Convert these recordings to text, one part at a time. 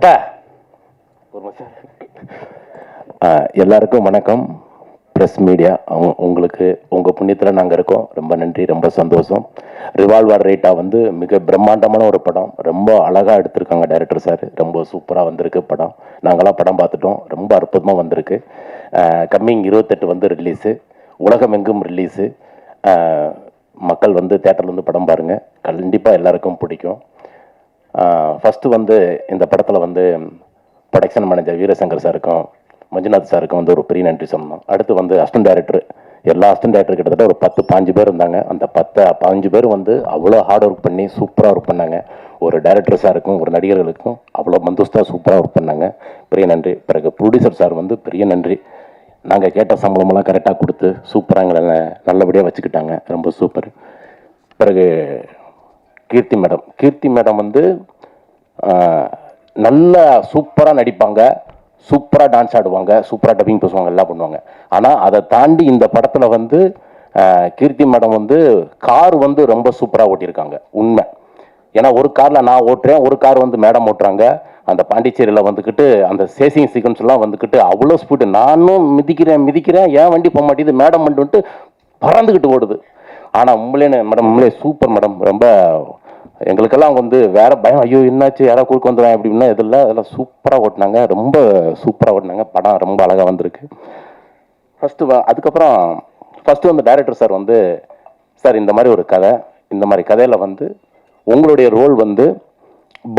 அப்பா எல்லாருக்கும் வணக்கம். ப்ரெஸ் மீடியா உங்களுக்கு உங்கள் புண்ணியத்தில் நாங்கள் இருக்கோம். ரொம்ப நன்றி, ரொம்ப சந்தோஷம். ரிவால்வர் ரேட்டா வந்து மிக பிரம்மாண்டமான ஒரு படம். ரொம்ப அழகாக எடுத்திருக்காங்க டைரக்டர் சார். ரொம்ப சூப்பராக வந்திருக்கு படம். நாங்களாம் படம் பார்த்துட்டோம். ரொம்ப அற்புதமாக வந்திருக்கு. கம்மிங் 28 வந்து ரிலீஸு, உலகம் எங்கும் ரிலீஸு. மக்கள் வந்து தேட்டரில் வந்து படம் பாருங்கள், கண்டிப்பாக எல்லாருக்கும் பிடிக்கும். ஃபஸ்ட்டு வந்து இந்த படத்தில் வந்து ப்ரொடக்ஷன் மேனேஜர் வீரசங்கர் சாருக்கும் மஞ்சுநாத் சாருக்கும் வந்து ஒரு பெரிய நன்றி சொல்லணும். அடுத்து வந்து அசிஸ்டன்ட் டைரக்டர், எல்லா அசிஸ்டன்ட் டைரக்டர் கிட்டத்தட்ட ஒரு 10-15 பேர் இருந்தாங்க. அந்த 10-15 பேர் வந்து அவ்வளோ ஹார்ட் ஒர்க் பண்ணி சூப்பராக ஒர்க் பண்ணாங்க. ஒரு டைரக்டர் சாருக்கும் ஒரு நடிகர்களுக்கும் அவ்வளோ மந்தோஸ்தாக சூப்பராக ஒர்க் பண்ணாங்க. பெரிய நன்றி. பிறகு ப்ரொடியூசர் சார் வந்து பெரிய நன்றி. நாங்கள் கேட்ட சம்பளமெல்லாம் கரெக்டாக கொடுத்து சூப்பராக எங்களை நல்லபடியாக வச்சுக்கிட்டாங்க. ரொம்ப சூப்பர். பிறகு கீர்த்தி மேடம் வந்து நல்லா சூப்பராக நடிப்பாங்க, சூப்பராக டான்ஸ் ஆடுவாங்க, சூப்பராக டப்பிங் பேசுவாங்க, எல்லாம் பண்ணுவாங்க. ஆனால் அதை தாண்டி இந்த படத்தில் வந்து கீர்த்தி மேடம் வந்து கார் வந்து ரொம்ப சூப்பராக ஓட்டியிருக்காங்க. உண்மை. ஏன்னா ஒரு காரில் நான் ஓட்டுறேன், ஒரு கார் வந்து மேடம் ஓட்டுறாங்க. அந்த பாண்டிச்சேரியில் வந்துக்கிட்டு அந்த சேசிங் சீக்வன்ஸ்லாம் வந்துக்கிட்டு அவ்வளோ ஸ்பீடு. நானும் மிதிக்கிறேன், ஏன் வண்டி போக மாட்டேங்குது, மேடம் வந்துட்டு பறந்துக்கிட்டு ஓடுது. ஆனால் உண்மையிலே சூப்பர் மேடம். ரொம்ப எங்களுக்கெல்லாம் வந்து வேற பயம், ஐயோ என்னாச்சு, யாராவது குறுக்க வந்துடுவாங்க அப்படின்னா இதில் அதெல்லாம் சூப்பராக ஓட்டினாங்க. ரொம்ப சூப்பராக ஓட்டினாங்க. படம் ரொம்ப அழகாக வந்திருக்கு. அதுக்கப்புறம் ஃபஸ்ட்டு வந்து டைரக்டர் சார் வந்து, சார் இந்த மாதிரி ஒரு கதை, இந்த மாதிரி கதையில் வந்து உங்களுடைய ரோல் வந்து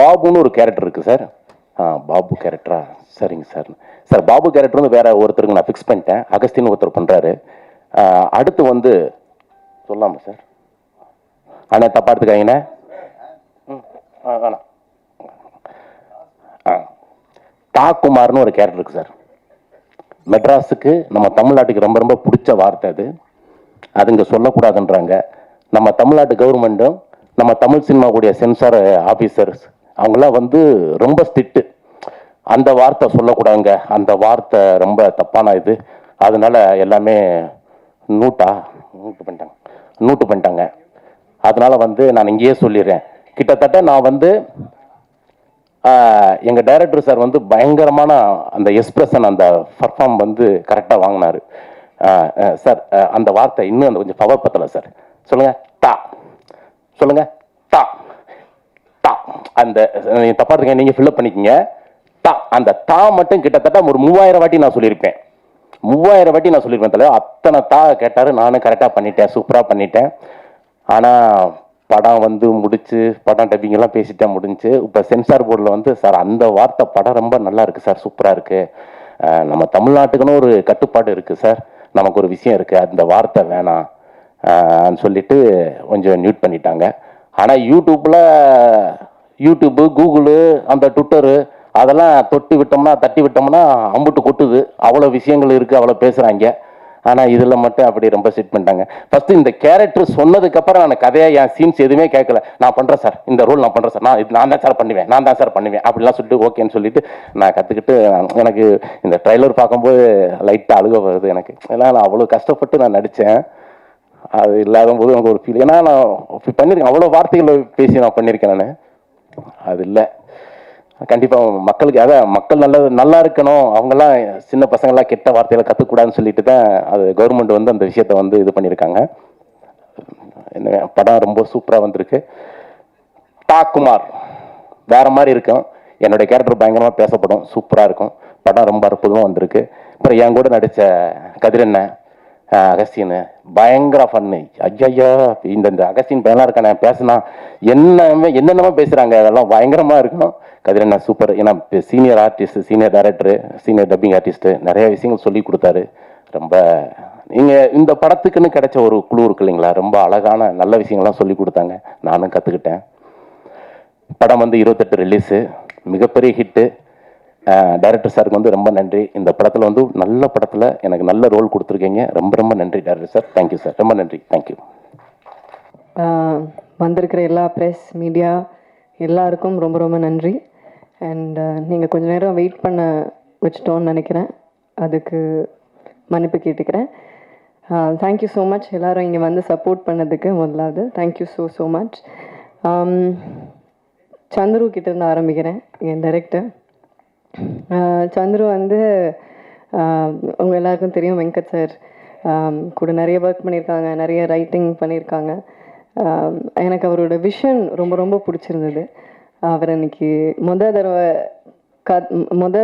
பாபுன்னு ஒரு கேரக்டர் இருக்குது சார். பாபு கேரக்டரா? சரிங்க சார். சார் பாபு கேரக்டர் வந்து வேற ஒருத்தருக்கு நான் ஃபிக்ஸ் பண்ணிட்டேன். அகஸ்தின்னு ஒருத்தர் பண்ணுறாரு. அடுத்து வந்து சொல்லாமா சார்? ஆனால் தப்பா எடுத்துக்காங்கண்ணே. வேணாம். தாக்குமார்னு ஒரு கேரக்டர் இருக்கு சார். மெட்ராஸுக்கு நம்ம தமிழ்நாட்டுக்கு ரொம்ப ரொம்ப பிடிச்ச வார்த்தை அது. அது இங்கே சொல்லக்கூடாதுன்றாங்க. நம்ம தமிழ்நாட்டு கவர்மெண்ட்டும் நம்ம தமிழ் சினிமாவுடைய சென்சார் ஆஃபீஸர்ஸ் அவங்களாம் வந்து ரொம்ப ஸ்ட்ரிக்ட்டு. அந்த வார்த்தை சொல்லக்கூடாதுங்க, அந்த வார்த்தை ரொம்ப தப்பான இது. அதனால எல்லாமே நூட்டு பண்ணிட்டாங்க. அதனால வந்து நான் இங்கேயே சொல்லிடுறேன். கிட்டத்தட்ட நான் வந்து எங்கள் டைரக்டர் சார் வந்து பயங்கரமான அந்த எக்ஸ்பிரஷன், அந்த பர்ஃபார்ம் வந்து கரெக்டாக வாங்கினார் சார். அந்த வார்த்தை இன்னும் அந்த கொஞ்சம் பவர் பத்தலை சார். சொல்லுங்கள் டா, சொல்லுங்கள் டா டா. அந்த தப்பா இருக்கீங்க, நீங்கள் ஃபில்அப் பண்ணிக்கங்க. டா, அந்த டா மட்டும் கிட்டத்தட்ட ஒரு 3000 வாட்டி நான் சொல்லியிருப்பேன். 3000 வாட்டி நான் சொல்லியிருப்பேன் தலைவர். அத்தனை டா கேட்டார். நானும் கரெக்டாக பண்ணிட்டேன், சூப்பராக பண்ணிட்டேன். ஆனால் படம் வந்து முடிச்சு, படம் டப்பிங் எல்லாம் பேசிட்டா முடிஞ்சு. இப்போ சென்சார் போர்டில் வந்து சார் அந்த வார்த்தை படம் ரொம்ப நல்லா இருக்குது சார், சூப்பராக இருக்குது, நம்ம தமிழ்நாட்டுக்குன்னு ஒரு கட்டுப்பாடு இருக்குது சார், நமக்கு ஒரு விஷயம் இருக்குது, அந்த வார்த்தை வேணாம் சொல்லிட்டு கொஞ்சம் மியூட் பண்ணிட்டாங்க. ஆனால் யூடியூப்பு கூகுளு அந்த ட்விட்டரு அதெல்லாம் தட்டி விட்டோம்னா அம்புட்டு கொட்டுது. அவ்வளோ விஷயங்கள் இருக்குது, அவ்வளோ பேசுகிறாங்க. ஆனால் இதில் மட்டும் அப்படி ரொம்ப செட் பண்ணிட்டாங்க. ஃபஸ்ட்டு இந்த கேரக்டர் சொன்னதுக்கப்புறம் நான் கதையாக என் சீன்ஸ் எதுவுமே கேட்கல. நான் பண்ணுறேன் சார், இந்த ரோல் நான் பண்ணுறேன் சார், நான் தான் சார் பண்ணுவேன் அப்படிலாம் சொல்லிட்டு ஓகேன்னு சொல்லிட்டு நான் கற்றுக்கிட்டு, எனக்கு இந்த ட்ரைலர் பார்க்கும்போது லைட்டாக அழுக வருது எனக்கு. ஏன்னா நான் அவ்வளோ கஷ்டப்பட்டு நான் நடித்தேன். அது இல்லாத போது எனக்கு ஒரு ஃபீல். ஏன்னா நான் பண்ணியிருக்கேன், அவ்வளோ வார்த்தைகளை பேசி நான் பண்ணியிருக்கேன். நான் அது இல்லை. கண்டிப்பாக மக்களுக்கு மக்கள் நல்லா இருக்கணும், அவங்கெல்லாம் சின்ன பசங்கள்லாம் கெட்ட வார்த்தைகளை கற்றுக்கூடாதுன்னு சொல்லிட்டு தான் அது கவர்மெண்ட் வந்து அந்த விஷயத்தை வந்து இது பண்ணியிருக்காங்க. படம் ரொம்ப சூப்பராக வந்திருக்கு. தாக்குமார் வேற மாதிரி இருக்கும். என்னுடைய கேரக்டர் பயங்கரமாக பேசப்படும், சூப்பராக இருக்கும். படம் ரொம்ப அற்புதமாக வந்திருக்கு. அப்புறம் என் கூட நடித்த கதிரண்ணன், அகஸ்டின் பயங்கர ஃபன்னு. ஐயா இந்த அகஸ்டின் பையன்லாம் இருக்கானே, பேசுனா என்னென்னமோ பேசுகிறாங்க, அதெல்லாம் பயங்கரமாக இருக்கணும். கதிரண்ணா சூப்பர். ஏன்னா senior artist, senior director, senior dubbing artist, நிறைய விஷயங்கள் சொல்லி கொடுத்தாரு. ரொம்ப நீங்கள் இந்த படத்துக்குன்னு கிடைச்ச ஒரு குழு இருக்கு இல்லைங்களா, ரொம்ப அழகான நல்ல விஷயங்கள்லாம் சொல்லி கொடுத்தாங்க, நானும் கற்றுக்கிட்டேன். படம் வந்து 28 ரிலீஸு, மிகப்பெரிய ஹிட்டு. டைரக்டர் சாருக்கு வந்து ரொம்ப நன்றி. இந்த படத்தில் வந்து நல்ல படத்தில் எனக்கு நல்ல ரோல் கொடுத்துருக்கீங்க. ரொம்ப ரொம்ப நன்றி டைரக்டர் சார். தேங்க்யூ சார், ரொம்ப நன்றி. தேங்க்யூ. வந்திருக்கிற எல்லா ப்ரெஸ் மீடியா எல்லாருக்கும் ரொம்ப ரொம்ப நன்றி. அண்ட் நீங்கள் கொஞ்சம் நேரம் வெயிட் பண்ண வச்சிட்டோன்னு நினைக்கிறேன், அதுக்கு மன்னிப்பு கேட்டுக்கிறேன். தேங்க்யூ ஸோ மச் எல்லோரும் இங்கே வந்து சப்போர்ட் பண்ணதுக்கு. முதலாவது தேங்க்யூ ஸோ மச். சந்துரு கிட்டேருந்து ஆரம்பிக்கிறேன், என் டைரக்டர். சந்துரு வந்து உங்கள் எல்லாருக்கும் தெரியும், வெங்கட் சார் கூட நிறைய ஒர்க் பண்ணியிருக்காங்க, நிறைய ரைட்டிங் பண்ணியிருக்காங்க. எனக்கு அவரோட விஷன் ரொம்ப ரொம்ப பிடிச்சிருந்தது. அவர் அன்னைக்கு முத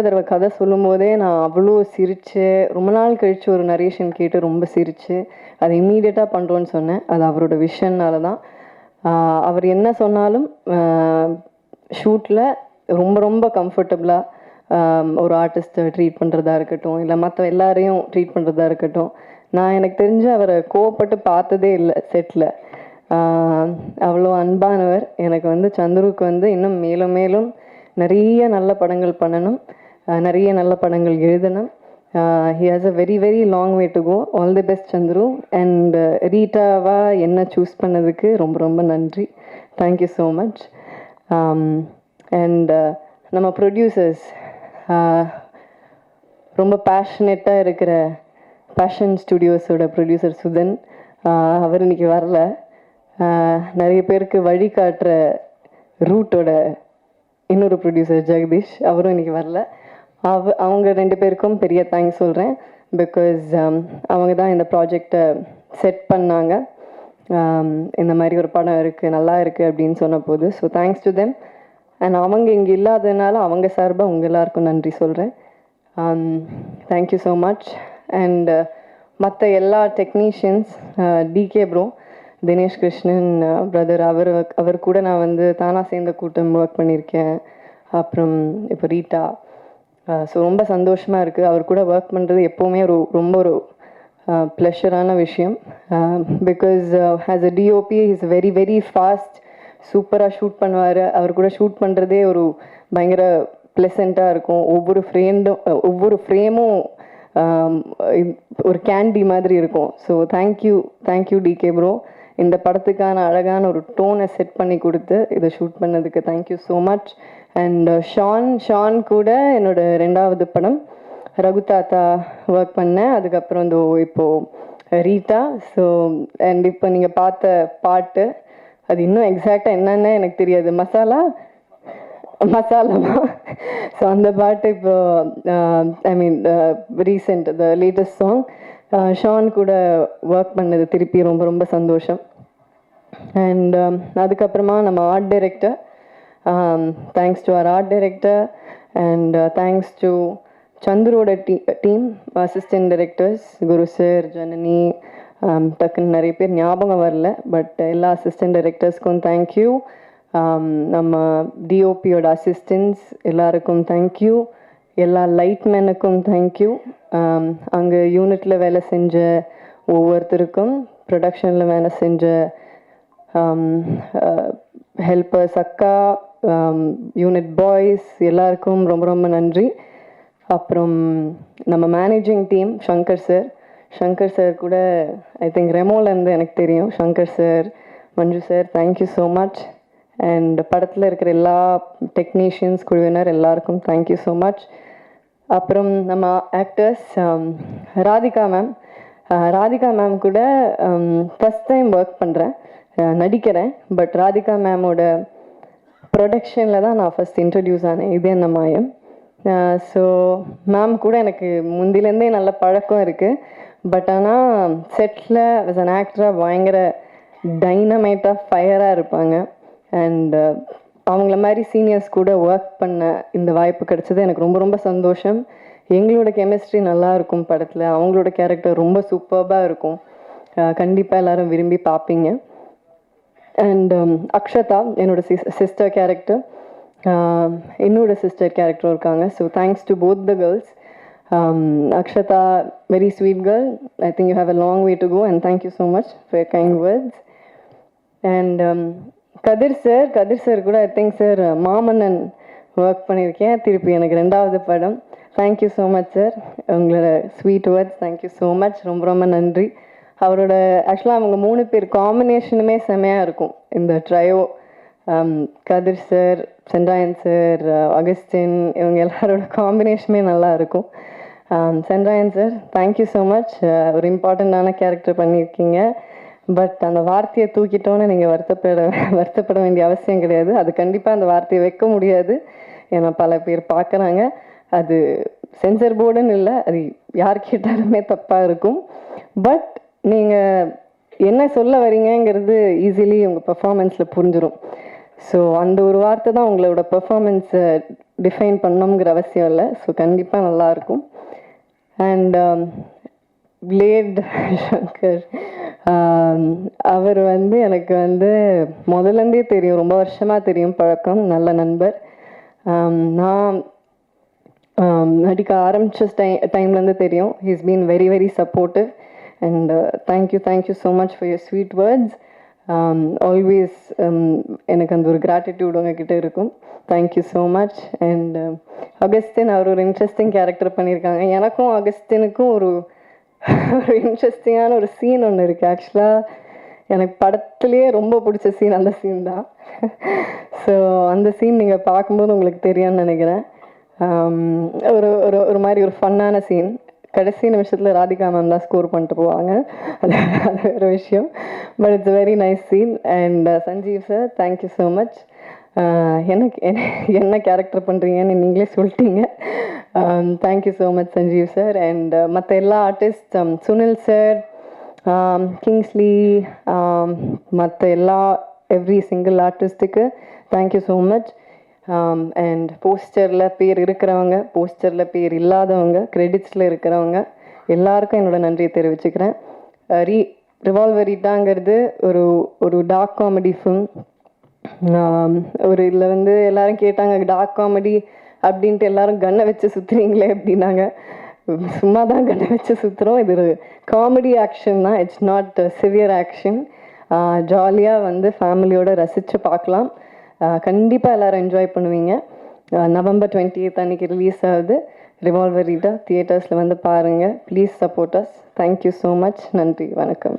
தடவை கதை சொல்லும் போதே நான் அவ்வளோ சிரித்து, ரொம்ப நாள் கழித்து ஒரு நரேஷன் கேட்டு ரொம்ப சிரித்து அதை இம்மீடியட்டாக பண்ணுறோன்னு சொன்னேன். அது அவரோட விஷன்னால தான். அவர் என்ன சொன்னாலும் ஷூட்டில் ரொம்ப ரொம்ப கம்ஃபர்டபுளாக ஒரு ஆர்டிஸ்ட்டை ட்ரீட் பண்ணுறதா இருக்கட்டும், இல்லை மற்ற எல்லாரையும் ட்ரீட் பண்ணுறதா இருக்கட்டும். நான் எனக்கு தெரிஞ்சு அவரை கோவப்பட்டு பார்த்ததே இல்லை செட்டில். அவ்வளோ அன்பானவர். எனக்கு வந்து சந்துருக்கு வந்து இன்னும் மேலும் மேலும் நிறைய நல்ல படங்கள் பண்ணணும், நிறைய நல்ல படங்கள் எழுதணும். He has a very very long way to go. All the best Chandru. And ரீட்டாவா என்ன சூஸ் பண்ணதுக்கு ரொம்ப ரொம்ப நன்றி. Thank you so much. அண்ட் நம்ம ப்ரொடியூசர்ஸ், ரொம்ப பேஷனேட்டாக இருக்கிற பேஷன் ஸ்டுடியோஸோட ப்ரொடியூசர் சுதன், அவர் இன்னைக்கு வரல. நிறைய பேருக்கு வழிகாட்டுற ரூட்டோட இன்னொரு ப்ரொடியூசர் ஜெகதீஷ், அவரும் இன்றைக்கி வரல. அவங்க 2 பேருக்கும் பெரிய தேங்க்ஸ் சொல்கிறேன். பிகாஸ் அவங்க தான் இந்த ப்ராஜெக்டை செட் பண்ணாங்க. இந்த மாதிரி ஒரு படம் இருக்குது, நல்லா இருக்குது அப்படின்னு சொன்ன போது. So thanks to them. And அவங்க இங்கே இல்லாததுனால அவங்க சார்பாக உங்கள் எல்லாருக்கும் நன்றி சொல்கிறேன். Thank you so much. அண்ட் மற்ற எல்லா technicians, DK bro, Dinesh Krishnan brother, அவர் கூட நான் வந்து தானாக சேர்ந்த கூட்டம் ஒர்க் பண்ணியிருக்கேன். அப்புறம் இப்போ ரீட்டா. ஸோ ரொம்ப சந்தோஷமாக இருக்குது. அவர் கூட ஒர்க் பண்ணுறது எப்போவுமே ரொம்ப ஒரு ப்ளஷரான விஷயம். Because as a DOP is very very fast, சூப்பராக ஷூட் பண்ணுவார். அவர் கூட ஷூட் பண்ணுறதே ஒரு பயங்கர ப்ளசண்ட்டாக இருக்கும். ஒவ்வொரு ஃப்ரேமும் ஒரு கேண்டி மாதிரி இருக்கும். So thank you decay bro. இந்த படத்துக்கான அழகான ஒரு டோனை செட் பண்ணி கொடுத்து இதை ஷூட் பண்ணதுக்கு thank you so much. And Shaan கூட என்னோட 2வது படம் ரகு தாத்தா ஒர்க் பண்ணேன். அதுக்கப்புறம் இப்போது ரீட்டா. ஸோ அண்ட் இப்போ நீங்கள் பார்த்த பாட்டு, அது இன்னும் எக்ஸாக்டாக என்னென்ன எனக்கு தெரியாது, மசாலாமா. ஸோ அந்த பாட்டு இப்போ I mean recent the latest song Shaan கூட ஒர்க் பண்ணது திருப்பி ரொம்ப ரொம்ப சந்தோஷம். அண்ட் அதுக்கப்புறமா நம்ம ஆர்ட் டைரக்டர், தேங்க்ஸ் டு அவர் art director. And thanks to சந்துரோட team, assistant directors Guru sir, Janani, டக்குன்னு நிறைய பேர் ஞாபகம் வரல, பட் எல்லா அசிஸ்டன்ட் டைரக்டர்ஸ்க்கும் தேங்க்யூ. நம்ம டிஓபியோட அசிஸ்டன்ஸ் எல்லாருக்கும் தேங்க்யூ. எல்லா லைட்மேனுக்கும் தேங்க்யூ. அங்கே யூனிட்டில் வேலை செஞ்ச ஒவ்வொருத்தருக்கும், ப்ரொடக்ஷனில் வேலை செஞ்ச ஹெல்பர்ஸ், அக்கா, யூனிட் பாய்ஸ் எல்லாருக்கும் ரொம்ப ரொம்ப நன்றி. அப்புறம் நம்ம மேனேஜிங் டீம், சங்கர் சார் கூட ஐ திங்க் ரெமோலேருந்து எனக்கு தெரியும். Shankar sir, Manju sir, thank you so much. And படத்தில் இருக்கிற எல்லா டெக்னீஷியன்ஸ் குழுவினர் எல்லாருக்கும் தேங்க்யூ ஸோ மச். அப்புறம் நம்ம ஆக்டர்ஸ், ராதிகா மேம் கூட ஃபஸ்ட் டைம் ஒர்க் பண்ணுறேன், நடிக்கிறேன். பட் ராதிகா மேமோட ப்ரொடக்ஷனில் தான் நான் ஃபஸ்ட் இன்ட்ரடியூஸ் ஆனேன், இது என்ன மாயம். ஸோ மேம் கூட எனக்கு முந்திலேருந்தே நல்ல பழக்கம் இருக்குது. பட் ஆனால் செட்டில் ஆஸ் அன் ஆக்டராக பயங்கர டைனமைட்டாக ஃபயராக இருப்பாங்க. அண்ட் அவங்கள மாதிரி சீனியர்ஸ் கூட ஒர்க் பண்ண இந்த வாய்ப்பு கிடைச்சது எனக்கு ரொம்ப ரொம்ப சந்தோஷம். எங்களோட கெமிஸ்ட்ரி நல்லா இருக்கும் படத்தில், அவங்களோட கேரக்டர் ரொம்ப சூப்பர்பாக இருக்கும். கண்டிப்பாக எல்லோரும் விரும்பி பார்ப்பீங்க. அண்ட் அக்ஷதா என்னோட சிஸ்டர் கேரக்டர், என்னோட சிஸ்டர் கேரக்டரும் இருக்காங்க. So thanks to both the girls. Akshata, very sweet girl. I think you have a long way to go, and thank you so much for your kind words. And Kadir sir கூட I think sir Maamannan work பண்ணியிருக்கேன், திருப்பி எனக்கு 2வது படம். Thank you so much sir, உங்களோட sweet words thank you so much, ரொம்ப ரொம்ப நன்றி. அவரோட ஆக்சுவலாக அவங்க 3 பேர் காம்பினேஷனுமே செமையாக இருக்கும் இந்த ட்ரையோ. கதிர் சார், சென்றாயன் சார், அகஸ்டின், இவங்க எல்லாரோட காம்பினேஷனுமே நல்லா இருக்கும். Sendrayan sir, thank you so much. ஒரு இம்பார்ட்டண்ட்டான கேரக்டர் பண்ணியிருக்கீங்க. பட் அந்த வார்த்தையை தூக்கிட்டோன்னு நீங்கள் வருத்தப்பட வேண்டிய அவசியம் கிடையாது. அது கண்டிப்பாக அந்த வார்த்தையை வைக்க முடியாது, ஏன்னா பல பேர் பார்க்குறாங்க. அது சென்சர் போர்டுன்னு இல்லை, அது யார் கேட்டாலுமே தப்பாக இருக்கும். பட் நீங்கள் என்ன சொல்ல வரீங்கங்கிறது ஈஸிலி உங்கள் பெர்ஃபார்மன்ஸில் புரிஞ்சிடும். ஸோ அந்த ஒரு வார்த்தை தான் உங்களோட பெர்ஃபார்மன்ஸை டிஃபைன் பண்ணணுங்கிற அவசியம் இல்லை. ஸோ கண்டிப்பாக நல்லாயிருக்கும். அண்ட் பிளேட் சங்கர், அவர் வந்து எனக்கு வந்து முதலேருந்தே தெரியும், ரொம்ப வருஷமாக தெரியும், பழக்கம், நல்ல நண்பர். நான் நடிக்க ஆரம்பித்த டைம்லேருந்து தெரியும். He's been very very supportive and thank you so much for your sweet words. Always எனக்கு அந்த ஒரு கிராட்டிடியூட் உங்ககிட்ட இருக்கும். Thank you so much. And Augustine, அவர் ஒரு இன்ட்ரெஸ்டிங் கேரக்டர் பண்ணியிருக்காங்க. எனக்கும் அகஸ்டினுக்கும் ஒரு இன்ட்ரெஸ்டிங்கான ஒரு சீன் ஒன்று இருக்குது. ஆக்சுவலாக எனக்கு படத்துலேயே ரொம்ப பிடிச்ச சீன் அந்த சீன் தான். ஸோ அந்த சீன் நீங்கள் பார்க்கும்போது உங்களுக்கு தெரியும்னு நினைக்கிறேன். ஒரு ஒரு ஒரு மாதிரி ஒரு ஃபன்னான சீன். கடைசி நிமிஷத்தில் ராதிகா மேம் தான் ஸ்கோர் பண்ணிட்டு போவாங்க, அது வேறு விஷயம். But it's very nice scene. And Sanjeev sir, thank you so much. எனக்கு என்ன கேரக்டர் பண்ணுறீங்கன்னு நீங்களே சொல்லிட்டீங்க. Thank you so much Sanjeev sir. And மற்ற எல்லா ஆர்டிஸ்ட், சுனில் சார், கிங்ஸ்லி, மற்ற எவ்ரி சிங்கிள் ஆர்டிஸ்ட்டுக்கு தேங்க்யூ ஸோ மச். அண்ட் போஸ்டரில் பேர் இருக்கிறவங்க, போஸ்டரில் பேர் இல்லாதவங்க, கிரெடிட்ஸில் இருக்கிறவங்க எல்லாருக்கும் என்னோடய நன்றியை தெரிவிச்சுக்கிறேன். ரிவால்வரிட்டாங்கிறது ஒரு டார்க் காமெடி ஃபிலிம். ஒரு இதில் வந்து எல்லோரும் கேட்டாங்க, டார்க் காமெடி அப்படின்ட்டு எல்லோரும் கன்னை வச்சு சுற்றுறீங்களே அப்படின்னாங்க. சும்மா தான் கன்னை வச்சு சுற்றுறோம். இது ஒரு காமெடி ஆக்ஷன் தான், இட்ஸ் நாட் சிவியர் ஆக்ஷன். ஜாலியாக வந்து ஃபேமிலியோடு ரசித்து பார்க்கலாம். கண்டிப்பாக எல்லோரும் என்ஜாய் பண்ணுவீங்க. November 20th அன்றைக்கி ரிலீஸ் ஆகுது ரிவால்வர் ரீட்டா. தியேட்டர்ஸில் வந்து பாருங்கள். Please support us. Thank you so much. நன்றி, வணக்கம்.